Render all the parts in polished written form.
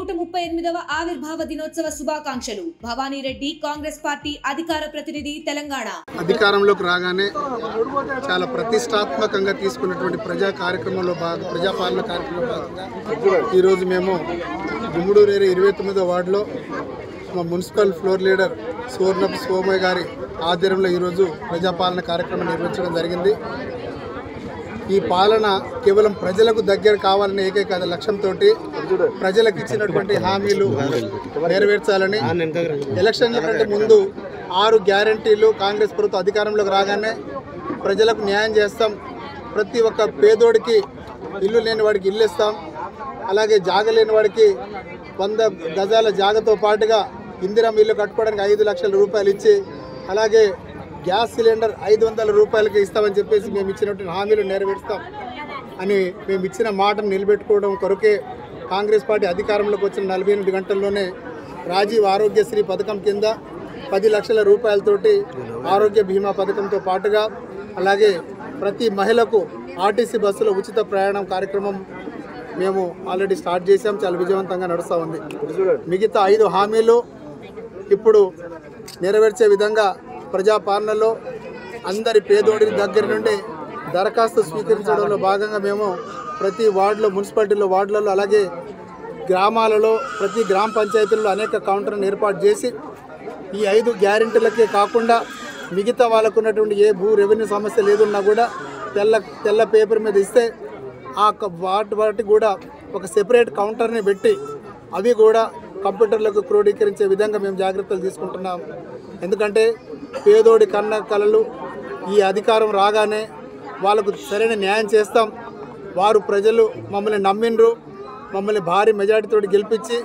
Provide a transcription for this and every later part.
138వ ఆవిర్భావ దినోత్సవ శుభాకాంక్షలు. భవానీ రెడ్డి, కాంగ్రెస్ పార్టీ అధికార ప్రతినిధి, తెలంగాణ. అధికారంలోకి రాగానే చాలా ప్రతిష్టాత్మకంగా తీసుకున్నటువంటి ప్రజాపాలన కార్యక్రమంలో భాగంగా ఈరోజు మేము గుమ్మడూరు 29వ వార్డులో మా మున్సిపల్ ఫ్లోర్ లీడర్ సువర్ణపు సోమయ్య గారి ఆధ్వర్యంలో ఈరోజు ప్రజాపాలన కార్యక్రమం నిర్వహించడం జరిగింది. ఈ పాలన కేవలం ప్రజలకు దగ్గర కావాలనే ఏకైక లక్ష్యంతో ప్రజలకు ఇచ్చినటువంటి హామీలు నెరవేర్చాలని ఎలక్షన్ల కంటే ముందు 6 గ్యారంటీలు కాంగ్రెస్ ప్రభుత్వం అధికారంలోకి రాగానే ప్రజలకు న్యాయం చేస్తాం, ప్రతి ఒక్క పేదోడికి ఇల్లు లేని వాడికి ఇల్లు ఇస్తాం, అలాగే జాగ లేని వాడికి 100 గజాల జాగతో పాటుగా ఇందిరమ్మ ఇల్లు కట్టుకోవడానికి 5 లక్షల రూపాయలు ఇచ్చి, అలాగే గ్యాస్ సిలిండర్ 500 రూపాయలకి ఇస్తామని చెప్పేసి మేము ఇచ్చినటువంటి హామీలు నెరవేరుస్తాం అని మేము ఇచ్చిన మాటను నిలబెట్టుకోవడం కొరకే కాంగ్రెస్ పార్టీ అధికారంలోకి వచ్చిన 48 గంటల్లోనే రాజీవ్ ఆరోగ్యశ్రీ పథకం కింద 10 లక్షల రూపాయలతోటి ఆరోగ్య బీమా పథకంతో పాటుగా, అలాగే ప్రతి మహిళకు ఆర్టీసీ బస్సులో ఉచిత ప్రయాణం కార్యక్రమం మేము ఆల్రెడీ స్టార్ట్ చేసాం, చాలా విజయవంతంగా నడుస్తూ ఉంది. మిగతా 5 హామీలు ఇప్పుడు నెరవేర్చే విధంగా ప్రజాపాలనలో అందరి పేదోడి దగ్గర నుండి దరఖాస్తు స్వీకరించడంలో భాగంగా మేము ప్రతి వార్డులో, మున్సిపాలిటీలో, వార్డులలో, అలాగే గ్రామాలలో, ప్రతి గ్రామ పంచాయతీల్లో అనేక కౌంటర్లను ఏర్పాటు చేసి ఈ 5 గ్యారెంటీలకే కాకుండా మిగతా వాళ్ళకు ఉన్నటువంటి ఏ రెవెన్యూ సమస్య లేదున్నా కూడా తెల్ల పేపర్ మీద ఇస్తే ఆ వాటి కూడా ఒక సెపరేట్ కౌంటర్ని పెట్టి అవి కూడా కంప్యూటర్లకు క్రోడీకరించే విధంగా మేము జాగ్రత్తలు తీసుకుంటున్నాం. ఎందుకంటే పేదోడి కన్న కలలు ఈ అధికారం రాగానే వాళ్ళకు సరైన న్యాయం చేస్తాం, వారు ప్రజలు మమ్మల్ని నమ్మిండ్రు, మమ్మల్ని భారీ మెజార్టీతో గెలిపించి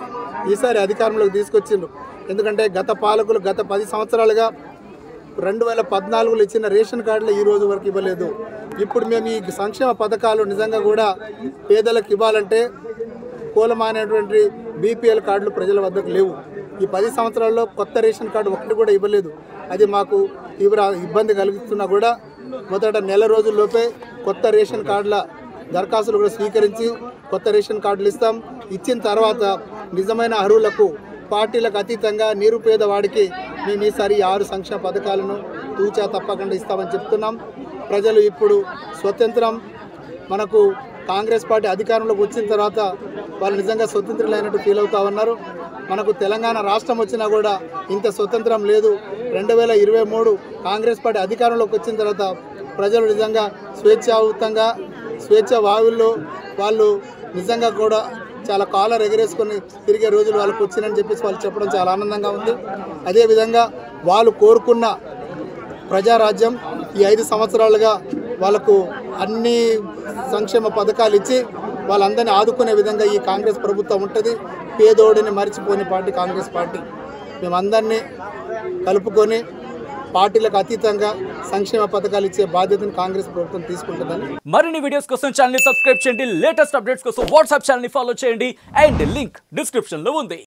ఈసారి అధికారంలోకి తీసుకొచ్చిండ్రు. ఎందుకంటే గత పాలకులు గత 10 సంవత్సరాలుగా 2014లో ఇచ్చిన రేషన్ కార్డులు ఈ రోజు వరకు ఇవ్వలేదు. ఇప్పుడు మేము ఈ సంక్షేమ పథకాలు నిజంగా కూడా పేదలకు ఇవ్వాలంటే కూలమైనటువంటి బీపీఎల్ కార్డులు ప్రజల వద్దకు లేవు. ఈ 10 సంవత్సరాల్లో కొత్త రేషన్ కార్డు ఒకటి కూడా ఇవ్వలేదు. అది మాకు తీవ్ర ఇబ్బంది కలిగిస్తున్నా కూడా మొదట నెల రోజుల్లోపే కొత్త రేషన్ కార్డుల దరఖాస్తులు కూడా స్వీకరించి కొత్త రేషన్ కార్డులు ఇస్తాం. ఇచ్చిన తర్వాత నిజమైన అర్హులకు, పార్టీలకు అతీతంగా నిరుపేద వాడికి మేము ఈసారి 6 సంక్షేమ పథకాలను తూచా తప్పకుండా ఇస్తామని చెప్తున్నాం. ప్రజలు ఇప్పుడు స్వతంత్రం, మనకు కాంగ్రెస్ పార్టీ అధికారంలోకి వచ్చిన తర్వాత వాళ్ళు నిజంగా స్వతంత్రులైనట్టు ఫీల్ అవుతూ ఉన్నారు. మనకు తెలంగాణ రాష్ట్రం వచ్చినా కూడా ఇంత స్వతంత్రం లేదు. 2023 కాంగ్రెస్ పార్టీ అధికారంలోకి వచ్చిన తర్వాత ప్రజలు నిజంగా స్వేచ్ఛాయుతంగా, స్వేచ్ఛ వాయుల్లో వాళ్ళు నిజంగా కూడా చాలా కాలర్ ఎగరేసుకొని తిరిగే రోజులు వాళ్ళకు వచ్చినని చెప్పేసి వాళ్ళు చెప్పడం చాలా ఆనందంగా ఉంది. అదేవిధంగా వాళ్ళు కోరుకున్న ప్రజారాజ్యం ఈ 5 సంవత్సరాలుగా వాళ్ళకు అన్ని సంక్షేమ పథకాలు ఇచ్చి వాళ్ళందరినీ ఆదుకునే విధంగా ఈ కాంగ్రెస్ ప్రభుత్వం ఉంటుంది. పేదోడిని మర్చిపోని పార్టీ కాంగ్రెస్ పార్టీ. మేమందరినీ కలుపుకొని పార్టీలకు అతీతంగా సంక్షేమ పథకాలు ఇచ్చే బాధ్యతను కాంగ్రెస్ ప్రభుత్వం తీసుకుంటుందని. మరిన్ని వీడియోస్ కోసం ఛానల్ ని సబ్స్క్రైబ్ చేయండి, లేటెస్ట్ అప్డేట్స్ కోసం వాట్సాప్ ఛానల్ ని ఫాలో చేయండి, అండ్ లింక్ డిస్క్రిప్షన్ లో ఉంది.